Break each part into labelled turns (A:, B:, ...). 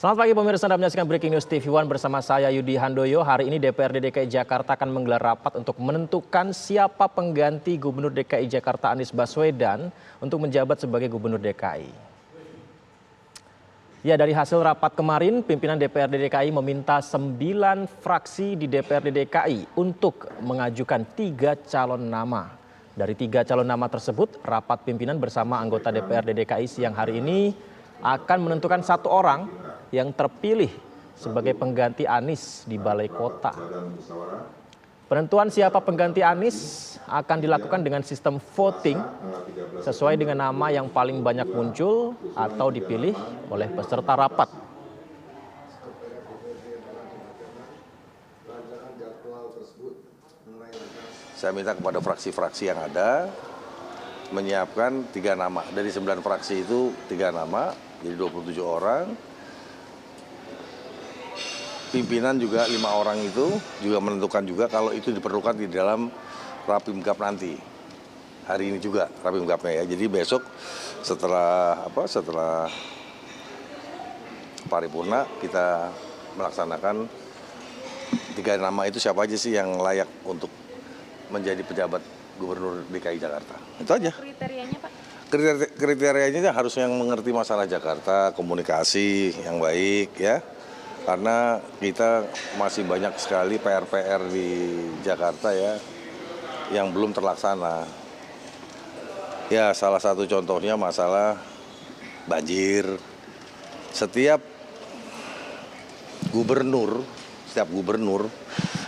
A: Selamat pagi pemirsa, Anda menyaksikan Breaking News TV One bersama saya Yudi Handoyo. Hari ini DPRD DKI Jakarta akan menggelar rapat untuk menentukan siapa pengganti Gubernur DKI Jakarta Anies Baswedan untuk menjabat sebagai Gubernur DKI. Ya, dari hasil rapat kemarin, pimpinan DPRD DKI meminta 9 fraksi di DPRD DKI untuk mengajukan 3 calon nama. Dari 3 calon nama tersebut, rapat pimpinan bersama anggota DPRD DKI siang hari ini akan menentukan 1 orang yang terpilih sebagai pengganti Anies di Balai Kota. Penentuan siapa pengganti Anies akan dilakukan dengan sistem voting sesuai dengan nama yang paling banyak muncul atau dipilih oleh peserta rapat.
B: Saya minta kepada fraksi-fraksi yang ada menyiapkan 3 nama. Dari 9 fraksi itu 3 nama, jadi 27 orang. Pimpinan juga 5 orang itu juga menentukan juga kalau itu diperlukan di dalam Rapimgab nanti. Hari ini juga Rapimgabnya ya. Jadi besok setelah paripurna kita melaksanakan 3 nama itu siapa aja sih yang layak untuk menjadi pejabat Gubernur DKI Jakarta. Itu aja.
C: Kriterianya Pak?
B: Kriterianya harus yang mengerti masalah Jakarta, komunikasi yang baik ya. Karena kita masih banyak sekali PR-PR di Jakarta ya yang belum terlaksana. Ya salah satu contohnya masalah banjir. Setiap gubernur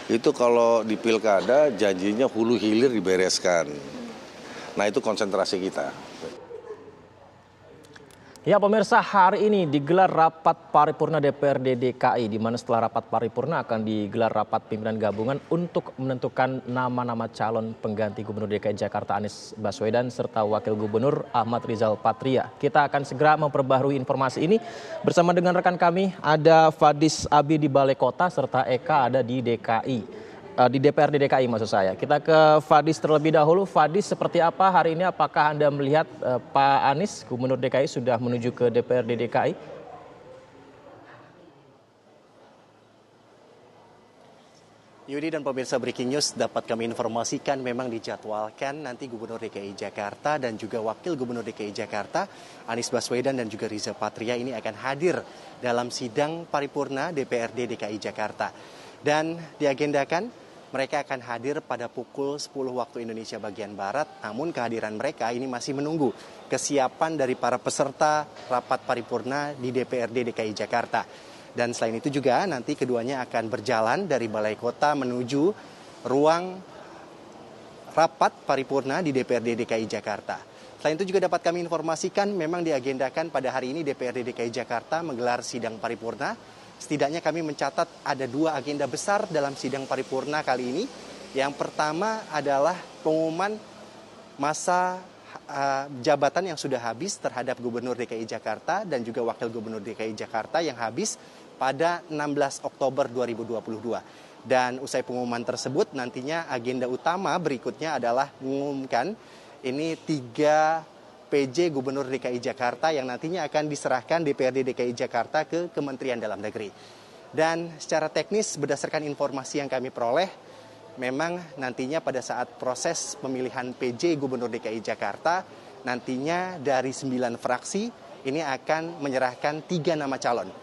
B: itu kalau di pilkada janjinya hulu hilir dibereskan. Nah itu konsentrasi kita.
A: Ya pemirsa, hari ini digelar rapat paripurna DPRD DKI, di mana setelah rapat paripurna akan digelar rapat pimpinan gabungan untuk menentukan nama-nama calon pengganti Gubernur DKI Jakarta Anies Baswedan serta Wakil Gubernur Ahmad Rizal Patria. Kita akan segera memperbaharui informasi ini bersama dengan rekan kami, ada Fadis Abi di Balai Kota serta Eka ada di DPRD DKI maksud saya. Kita ke Fadis terlebih dahulu. Fadis, seperti apa hari ini? Apakah Anda melihat Pak Anies, Gubernur DKI sudah menuju ke DPRD DKI?
D: Yudi dan pemirsa Breaking News, dapat kami informasikan memang dijadwalkan nanti Gubernur DKI Jakarta dan juga Wakil Gubernur DKI Jakarta Anies Baswedan dan juga Rizal Patria ini akan hadir dalam sidang paripurna DPRD DKI Jakarta. Dan diagendakan mereka akan hadir pada pukul 10 waktu Indonesia bagian Barat, namun kehadiran mereka ini masih menunggu kesiapan dari para peserta rapat paripurna di DPRD DKI Jakarta. Dan selain itu juga nanti keduanya akan berjalan dari Balai Kota menuju ruang rapat paripurna di DPRD DKI Jakarta. Selain itu juga dapat kami informasikan memang diagendakan pada hari ini DPRD DKI Jakarta menggelar sidang paripurna. Setidaknya kami mencatat ada 2 agenda besar dalam sidang paripurna kali ini. Yang pertama adalah pengumuman masa jabatan yang sudah habis terhadap Gubernur DKI Jakarta dan juga Wakil Gubernur DKI Jakarta yang habis pada 16 Oktober 2022. Dan usai pengumuman tersebut nantinya agenda utama berikutnya adalah mengumumkan ini 3 PJ Gubernur DKI Jakarta yang nantinya akan diserahkan DPRD DKI Jakarta ke Kementerian Dalam Negeri. Dan secara teknis berdasarkan informasi yang kami peroleh, memang nantinya pada saat proses pemilihan PJ Gubernur DKI Jakarta, nantinya dari 9 fraksi ini akan menyerahkan 3 nama calon.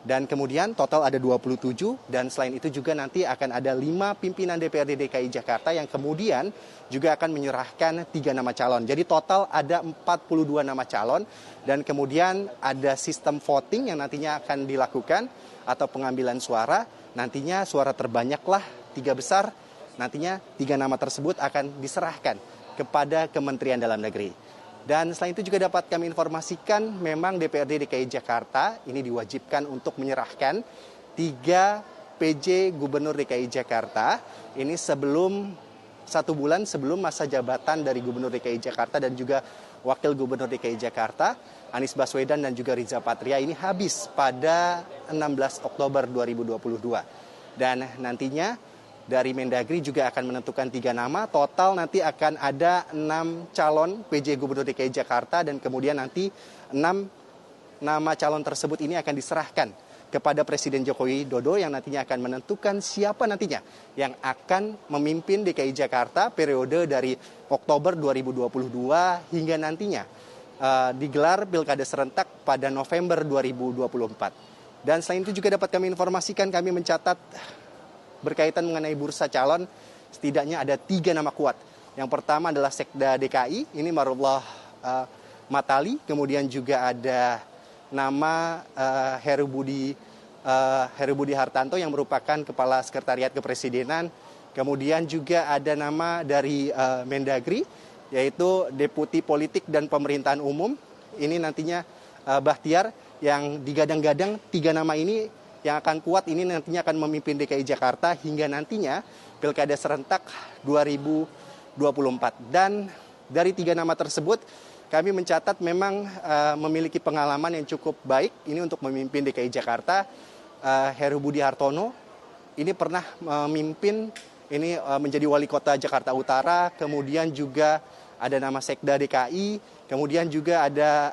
D: Dan kemudian total ada 27 dan selain itu juga nanti akan ada 5 pimpinan DPRD DKI Jakarta yang kemudian juga akan menyerahkan 3 nama calon. Jadi total ada 42 nama calon dan kemudian ada sistem voting yang nantinya akan dilakukan atau pengambilan suara. Nantinya suara terbanyaklah 3 besar, nantinya 3 nama tersebut akan diserahkan kepada Kementerian Dalam Negeri. Dan selain itu juga dapat kami informasikan memang DPRD DKI Jakarta ini diwajibkan untuk menyerahkan 3 PJ Gubernur DKI Jakarta ini sebelum 1 bulan sebelum masa jabatan dari Gubernur DKI Jakarta dan juga Wakil Gubernur DKI Jakarta Anies Baswedan dan juga Rizal Patria ini habis pada 16 Oktober 2022. Dan nantinya dari Mendagri juga akan menentukan 3 nama. Total nanti akan ada 6 calon PJ Gubernur DKI Jakarta dan kemudian nanti 6 nama calon tersebut ini akan diserahkan kepada Presiden Joko Widodo yang nantinya akan menentukan siapa nantinya yang akan memimpin DKI Jakarta periode dari Oktober 2022 hingga nantinya digelar Pilkada serentak pada November 2024. Dan selain itu juga dapat kami informasikan, kami mencatat berkaitan mengenai bursa calon, setidaknya ada 3 nama kuat. Yang pertama adalah Sekda DKI, ini Marullah Matali, kemudian juga ada nama Heru Budi Hartanto yang merupakan Kepala Sekretariat Kepresidenan, kemudian juga ada nama dari Mendagri, yaitu Deputi Politik dan Pemerintahan Umum, ini nantinya Bahtiar, yang digadang-gadang 3 nama ini yang akan kuat ini nantinya akan memimpin DKI Jakarta hingga nantinya Pilkada serentak 2024. Dan dari 3 nama tersebut kami mencatat memang memiliki pengalaman yang cukup baik ini untuk memimpin DKI Jakarta. Heru Budi Hartono ini pernah memimpin ini menjadi wali kota Jakarta Utara, kemudian juga ada nama Sekda DKI, kemudian juga ada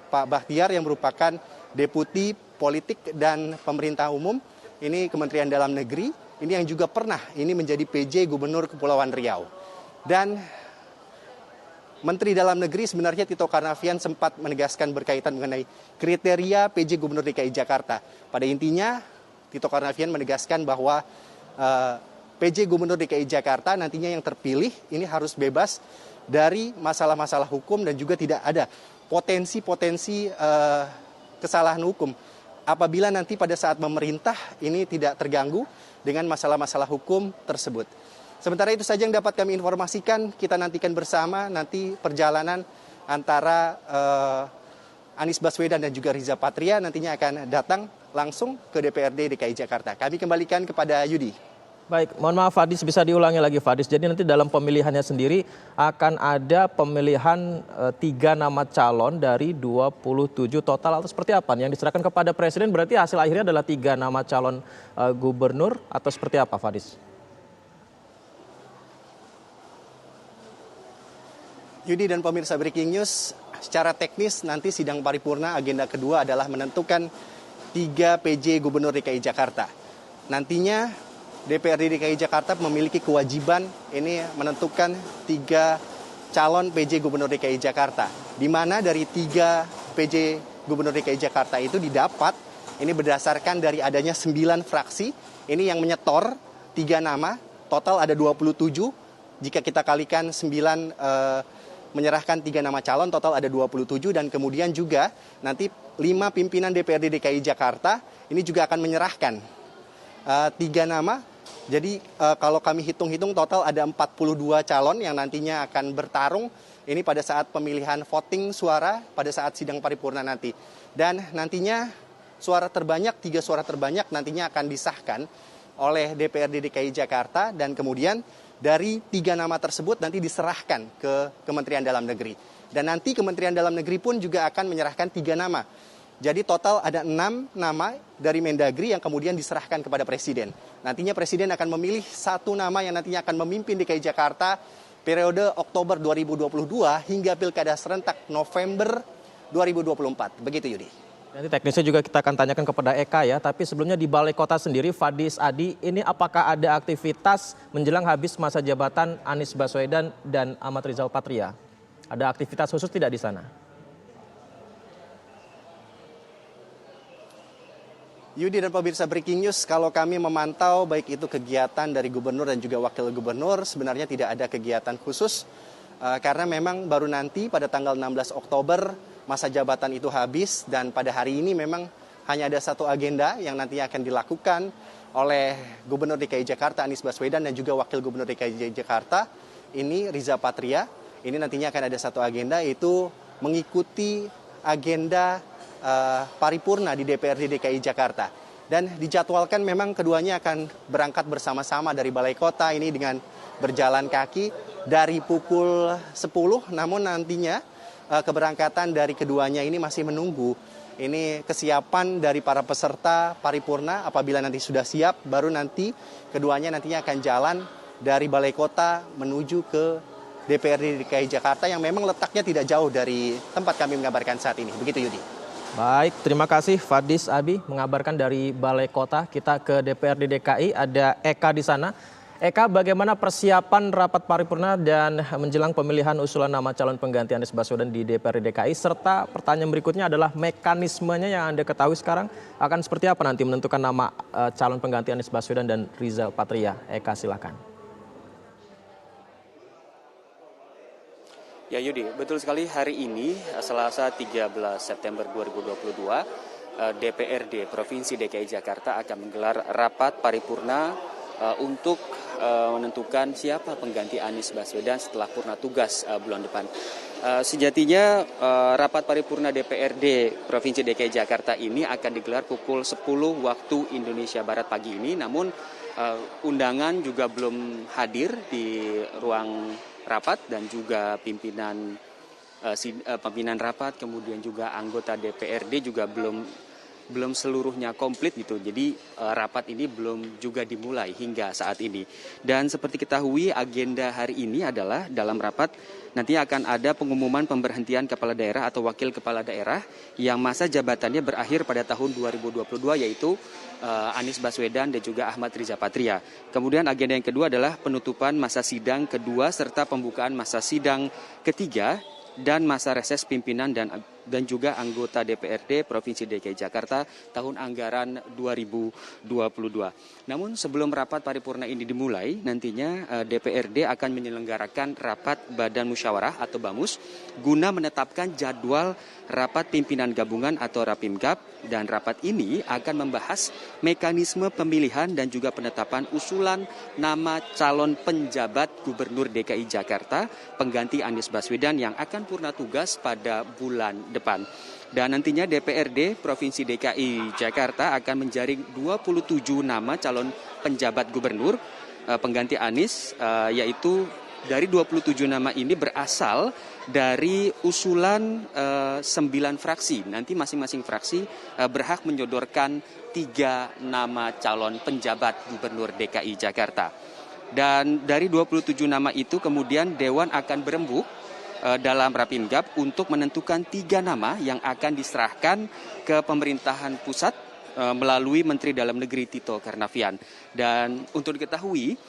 D: Pak Bahtiar yang merupakan Deputi Politik dan Pemerintah Umum, ini Kementerian Dalam Negeri, ini yang juga pernah ini menjadi PJ Gubernur Kepulauan Riau. Dan Menteri Dalam Negeri sebenarnya Tito Karnavian sempat menegaskan berkaitan mengenai kriteria PJ Gubernur DKI Jakarta. Pada intinya Tito Karnavian menegaskan bahwa PJ Gubernur DKI Jakarta nantinya yang terpilih ini harus bebas dari masalah-masalah hukum dan juga tidak ada potensi-potensi kesalahan hukum. Apabila nanti pada saat memerintah ini tidak terganggu dengan masalah-masalah hukum tersebut. Sementara itu saja yang dapat kami informasikan, kita nantikan bersama nanti perjalanan antara Anies Baswedan dan juga Riza Patria nantinya akan datang langsung ke DPRD DKI Jakarta. Kami kembalikan kepada Yudi.
A: Baik, mohon maaf Fadis, bisa diulangi lagi Fadis. Jadi nanti dalam pemilihannya sendiri akan ada pemilihan 3 nama calon dari 27 total atau seperti apa? Yang diserahkan kepada Presiden berarti hasil akhirnya adalah 3 nama calon gubernur atau seperti apa Fadis?
D: Yudi dan pemirsa Breaking News, secara teknis nanti sidang paripurna agenda kedua adalah menentukan 3 PJ Gubernur DKI Jakarta. Nantinya DPRD DKI Jakarta memiliki kewajiban ini menentukan 3 calon PJ Gubernur DKI Jakarta. Di mana dari 3 PJ Gubernur DKI Jakarta itu didapat ini berdasarkan dari adanya 9 fraksi. Ini yang menyetor 3 nama, total ada 27. Jika kita kalikan 9 menyerahkan 3 nama calon, total ada 27. Dan kemudian juga nanti 5 pimpinan DPRD DKI Jakarta ini juga akan menyerahkan 3 nama. Jadi kalau kami hitung-hitung total ada 42 calon yang nantinya akan bertarung ini pada saat pemilihan voting suara pada saat sidang paripurna nanti. Dan nantinya suara terbanyak, 3 suara terbanyak nantinya akan disahkan oleh DPRD DKI Jakarta dan kemudian dari 3 nama tersebut nanti diserahkan ke Kementerian Dalam Negeri. Dan nanti Kementerian Dalam Negeri pun juga akan menyerahkan 3 nama. Jadi total ada 6 nama dari Mendagri yang kemudian diserahkan kepada Presiden. Nantinya Presiden akan memilih 1 nama yang nantinya akan memimpin DKI Jakarta periode Oktober 2022 hingga Pilkada serentak November 2024. Begitu Yudi.
A: Nanti teknisnya juga kita akan tanyakan kepada Eka ya. Tapi sebelumnya di Balai Kota sendiri, Fadis Adi, ini apakah ada aktivitas menjelang habis masa jabatan Anies Baswedan dan Ahmad Rizal Patria? Ada aktivitas khusus tidak di sana?
D: Yudi dan pemirsa Breaking News, kalau kami memantau baik itu kegiatan dari gubernur dan juga wakil gubernur, sebenarnya tidak ada kegiatan khusus karena memang baru nanti pada tanggal 16 Oktober masa jabatan itu habis dan pada hari ini memang hanya ada 1 agenda yang nantinya akan dilakukan oleh Gubernur DKI Jakarta Anies Baswedan dan juga Wakil Gubernur DKI Jakarta ini Riza Patria. Ini nantinya akan ada 1 agenda yaitu mengikuti agenda paripurna di DPRD DKI Jakarta. Dan dijadwalkan memang keduanya akan berangkat bersama-sama dari Balai Kota ini dengan berjalan kaki dari pukul 10. Namun nantinya keberangkatan dari keduanya ini masih menunggu ini kesiapan dari para peserta paripurna. Apabila nanti sudah siap, baru nanti keduanya nantinya akan jalan dari Balai Kota menuju ke DPRD DKI Jakarta yang memang letaknya tidak jauh dari tempat kami mengabarkan saat ini. Begitu Yudi.
A: Baik, terima kasih Fadis Abi mengabarkan dari Balai Kota. Kita ke DPRD DKI, ada Eka di sana. Eka, bagaimana persiapan rapat paripurna dan menjelang pemilihan usulan nama calon pengganti Anies Baswedan di DPRD DKI? Serta pertanyaan berikutnya adalah mekanismenya yang Anda ketahui sekarang akan seperti apa nanti menentukan nama calon pengganti Anies Baswedan dan Rizal Patria? Eka, silakan.
C: Ya Yudi, betul sekali hari ini Selasa 13 September 2022 DPRD Provinsi DKI Jakarta akan menggelar rapat paripurna untuk menentukan siapa pengganti Anies Baswedan setelah purna tugas bulan depan. Sejatinya rapat paripurna DPRD Provinsi DKI Jakarta ini akan digelar pukul 10 waktu Indonesia Barat pagi ini, namun undangan juga belum hadir di ruang rapat dan juga pimpinan rapat, kemudian juga anggota DPRD juga belum seluruhnya komplit gitu. Jadi rapat ini belum juga dimulai hingga saat ini. Dan seperti ketahui agenda hari ini adalah dalam rapat nanti akan ada pengumuman pemberhentian kepala daerah atau wakil kepala daerah yang masa jabatannya berakhir pada tahun 2022 yaitu Anies Baswedan dan juga Ahmad Riza Patria. Kemudian agenda yang kedua adalah penutupan masa sidang kedua serta pembukaan masa sidang ketiga dan masa reses pimpinan dan juga anggota DPRD Provinsi DKI Jakarta tahun anggaran 2022. Namun sebelum rapat paripurna ini dimulai, nantinya DPRD akan menyelenggarakan rapat Badan Musyawarah atau BAMUS guna menetapkan jadwal rapat pimpinan gabungan atau Rapimgab, dan rapat ini akan membahas mekanisme pemilihan dan juga penetapan usulan nama calon penjabat Gubernur DKI Jakarta pengganti Anies Baswedan yang akan purna tugas pada bulan depan. Dan nantinya DPRD Provinsi DKI Jakarta akan menjaring 27 nama calon penjabat gubernur pengganti Anies, yaitu dari 27 nama ini berasal dari usulan 9 fraksi. Nanti masing-masing fraksi berhak menyodorkan 3 nama calon penjabat gubernur DKI Jakarta. Dan dari 27 nama itu kemudian Dewan akan berembuk dalam Rapimgab untuk menentukan 3 nama yang akan diserahkan ke pemerintahan pusat melalui Menteri Dalam Negeri Tito Karnavian. Dan untuk diketahui,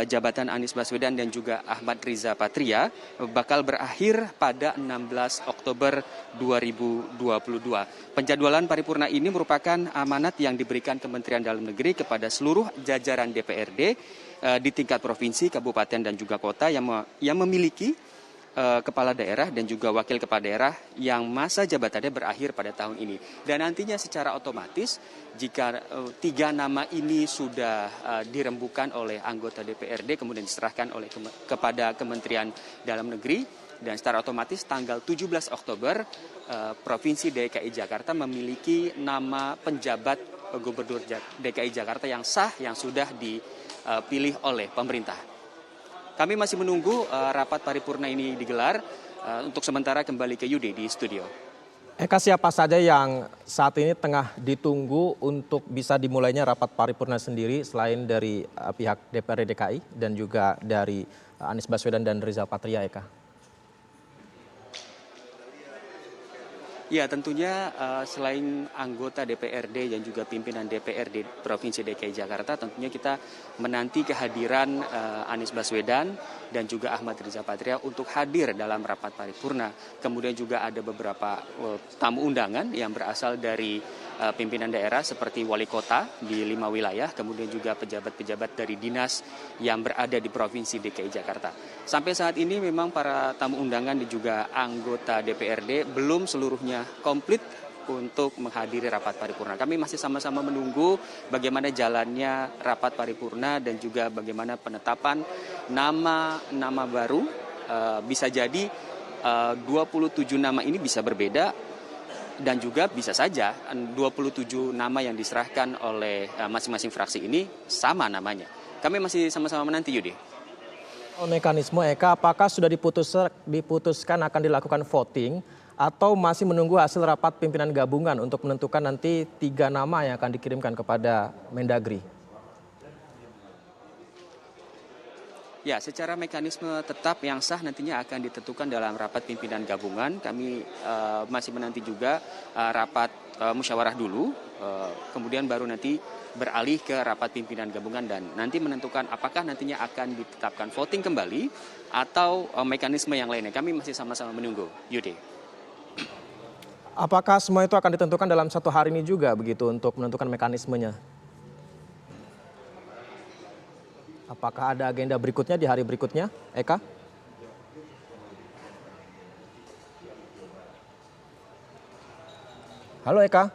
C: jabatan Anies Baswedan dan juga Ahmad Riza Patria bakal berakhir pada 16 Oktober 2022. Penjadwalan paripurna ini merupakan amanat yang diberikan Kementerian Dalam Negeri kepada seluruh jajaran DPRD di tingkat provinsi, kabupaten dan juga kota yang memiliki kepala daerah dan juga wakil kepala daerah yang masa jabatannya berakhir pada tahun ini. Dan nantinya secara otomatis jika 3 nama ini sudah dirembukan oleh anggota DPRD kemudian diserahkan kepada Kementerian Dalam Negeri, dan secara otomatis tanggal 17 Oktober Provinsi DKI Jakarta memiliki nama penjabat Gubernur DKI Jakarta yang sah yang sudah dipilih oleh pemerintah. Kami masih menunggu rapat paripurna ini digelar. Untuk sementara kembali ke Yudi di studio.
A: Eka, siapa saja yang saat ini tengah ditunggu untuk bisa dimulainya rapat paripurna sendiri selain dari pihak DPRD DKI dan juga dari Anies Baswedan dan Rizal Patria, Eka?
C: Ya, tentunya selain anggota DPRD dan juga pimpinan DPRD Provinsi DKI Jakarta, tentunya kita menanti kehadiran Anies Baswedan dan juga Ahmad Riza Patria untuk hadir dalam rapat paripurna. Kemudian juga ada beberapa tamu undangan yang berasal dari pimpinan daerah seperti wali kota di 5 wilayah, kemudian juga pejabat-pejabat dari dinas yang berada di Provinsi DKI Jakarta. Sampai saat ini memang para tamu undangan dan juga anggota DPRD belum seluruhnya komplit untuk menghadiri rapat paripurna. Kami masih sama-sama menunggu bagaimana jalannya rapat paripurna dan juga bagaimana penetapan nama baru. Bisa jadi 27 nama ini bisa berbeda dan juga bisa saja 27 nama yang diserahkan oleh masing-masing fraksi ini sama namanya. Kami masih sama-sama menanti, Yudi.
A: Mekanisme, Eka, apakah sudah diputuskan akan dilakukan voting atau masih menunggu hasil rapat pimpinan gabungan untuk menentukan nanti 3 nama yang akan dikirimkan kepada Mendagri?
C: Ya, secara mekanisme tetap yang sah nantinya akan ditentukan dalam rapat pimpinan gabungan. Kami masih menanti juga rapat musyawarah dulu, kemudian baru nanti beralih ke rapat pimpinan gabungan dan nanti menentukan apakah nantinya akan ditetapkan voting kembali atau mekanisme yang lainnya. Kami masih sama-sama menunggu. Yudi.
A: Apakah semua itu akan ditentukan dalam satu hari ini juga begitu untuk menentukan mekanismenya? Apakah ada agenda berikutnya di hari berikutnya, Eka? Halo Eka.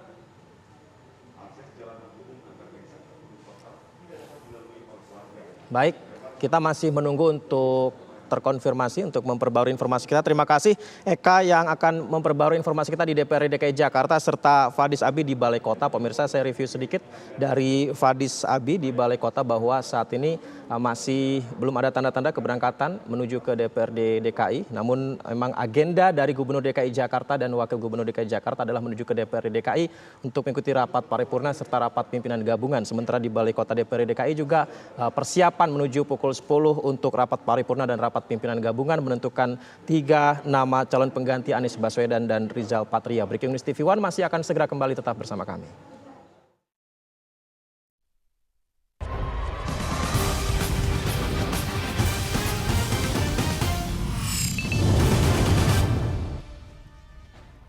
A: Baik, kita masih menunggu untuk terkonfirmasi untuk memperbarui informasi kita. Terima kasih Eka yang akan memperbarui informasi kita di DPRD DKI Jakarta serta Fadis Abi di Balai Kota. Pemirsa, saya review sedikit dari Fadis Abi di Balai Kota bahwa saat ini masih belum ada tanda-tanda keberangkatan menuju ke DPRD DKI. Namun memang agenda dari Gubernur DKI Jakarta dan Wakil Gubernur DKI Jakarta adalah menuju ke DPRD DKI untuk mengikuti rapat paripurna serta rapat pimpinan gabungan. Sementara di Balai Kota DPRD DKI juga persiapan menuju pukul 10 untuk rapat paripurna dan rapat pimpinan gabungan menentukan 3 nama calon pengganti Anies Baswedan dan Rizal Patria. Breaking News TV One masih akan segera kembali, tetap bersama kami.